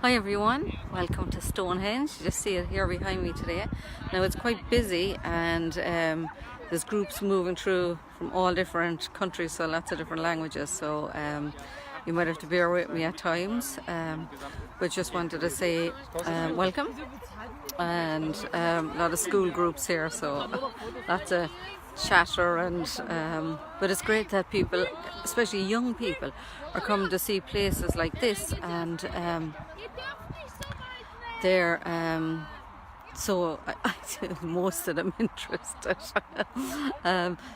Hi everyone, welcome to Stonehenge. You just see it here behind me today. Now it's quite busy and there's groups moving through from all different countries, so lots of different languages, so you might have to bear with me at times, but just wanted to say welcome. And a lot of school groups here, so lots of chatter and but it's great that people, especially young people, are coming to see places like this, and they're so most of them interested.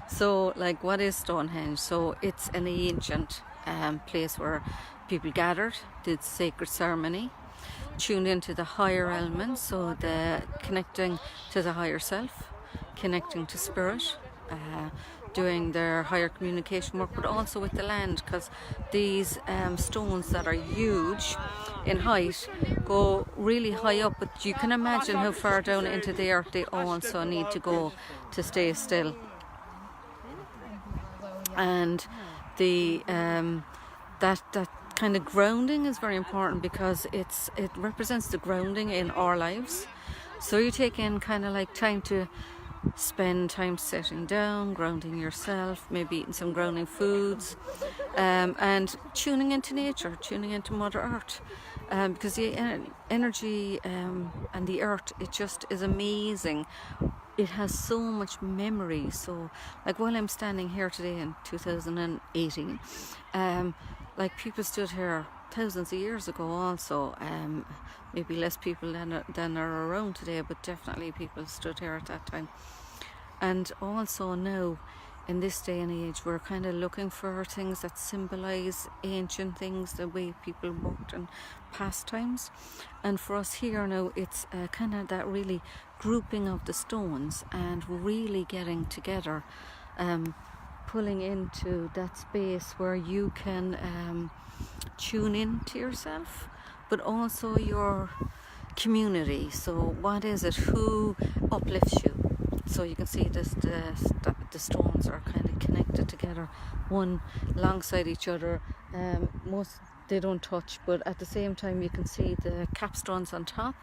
So like, what is Stonehenge? So it's an ancient place where people gathered, did sacred ceremony, tuned into the higher elements, so the connecting to the higher self, connecting to spirit, doing their higher communication work, but also with the land, because these stones that are huge in height go really high up, but you can imagine how far down into the earth they also need to go to stay still. And the that kind of grounding is very important, because it represents the grounding in our lives. So you take in kind of like time to spend time sitting down, grounding yourself, maybe eating some grounding foods, and tuning into nature, tuning into Mother Earth, because the energy and the earth, it just is amazing. It has so much memory. So like, while I'm standing here today in 2018, like, people stood here thousands of years ago also, maybe less people than are around today, but definitely people stood here at that time. And also now, in this day and age, we're kind of looking for things that symbolize ancient things, the way people worked in past times. And for us here now, it's kind of that really grouping of the stones and really getting together, pulling into that space where you can tune in to yourself, but also your community. So what is it? Who uplifts you? So you can see this, the stones are kind of connected together, one alongside each other. Most they don't touch, but at the same time you can see the capstones on top.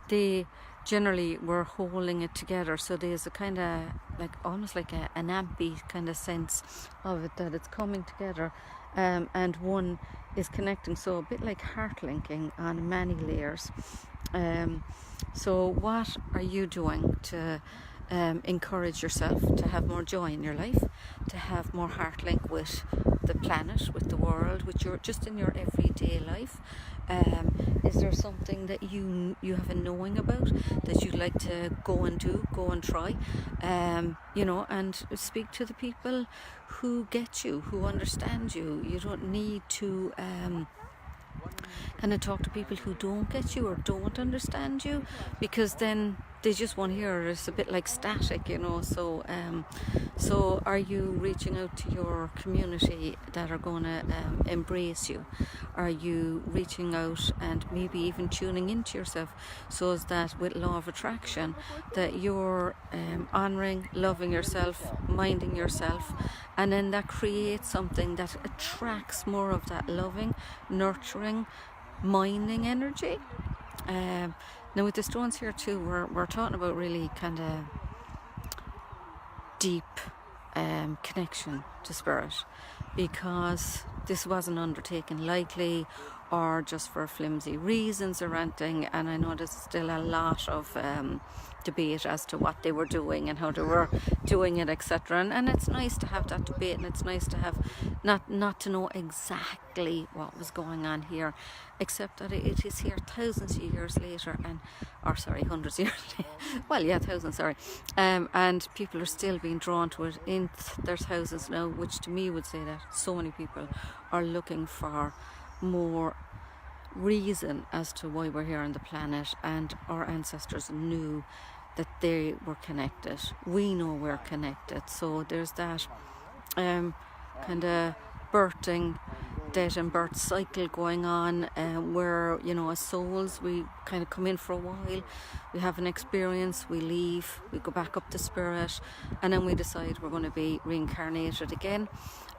They generally were holding it together, so there's a kind of like, almost like an ampy kind of sense of it, that it's coming together, and one is connecting, so a bit like heart linking on many layers. So what are you doing to encourage yourself to have more joy in your life, to have more heart link with the planet, with the world, with your, just in your everyday life? Is there something that you have a knowing about that you'd like to go and do, go and try, and speak to the people who get you, who understand you? You don't need to kind of talk to people who don't get you or don't understand you, because then they just won't hear. It's a bit like static, so so are you reaching out to your community that are going to embrace you? Are you reaching out and maybe even tuning into yourself, so as that with law of attraction, that you're honoring, loving yourself, minding yourself, and then that creates something that attracts more of that loving, nurturing, minding energy. Now with the stones here too, we're talking about really kind of deep connection to spirit, because this wasn't undertaken lightly or just for flimsy reasons or anything. And I know there's still a lot of debate as to what they were doing and how they were doing it, etc. And it's nice to have that debate, and it's nice to have not to know exactly what was going on here, except that it is here thousands of years later, hundreds of years well, yeah, thousands, sorry, and people are still being drawn to it in their houses now, which to me would say that so many people are looking for more reason as to why we're here on the planet, and our ancestors knew that they were connected. We know we're connected, so there's that kind of birthing death and birth cycle going on, where, you know, as souls we kind of come in for a while, we have an experience, we leave, we go back up to spirit, and then we decide we're going to be reincarnated again,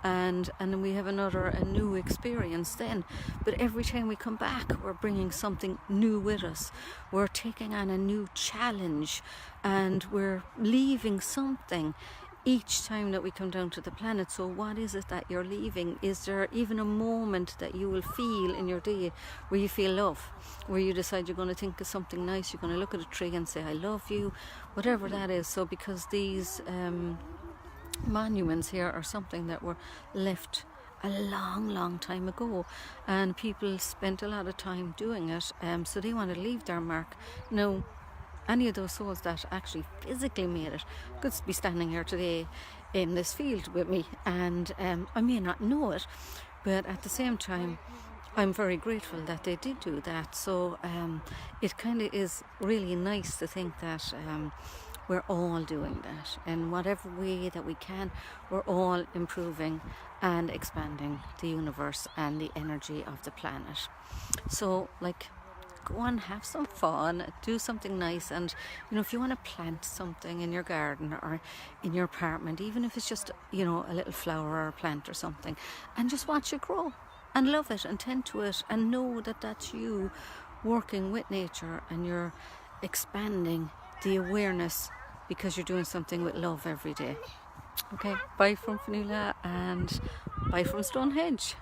and then we have a new experience then. But every time we come back, we're bringing something new with us. We're taking on a new challenge, and we're leaving something each time that we come down to the planet. So what is it that you're leaving? Is there even a moment that you will feel in your day where you feel love, where you decide you're going to think of something nice, you're going to look at a tree and say I love you, whatever that is? So because these monuments here are something that were left a long time ago, and people spent a lot of time doing it, so they want to leave their mark. Now, any of those souls that actually physically made it could be standing here today in this field with me, and I may not know it, but at the same time I'm very grateful that they did do that. So it kind of is really nice to think that we're all doing that in whatever way that we can. We're all improving and expanding the universe and the energy of the planet. So, like, go and have some fun, do something nice. And, you know, if you want to plant something in your garden or in your apartment, even if it's just, you know, a little flower or a plant or something, and just watch it grow and love it and tend to it, and know that that's you working with nature, and you're expanding the awareness because you're doing something with love every day. Okay, bye from Fionnuala, and bye from Stonehenge.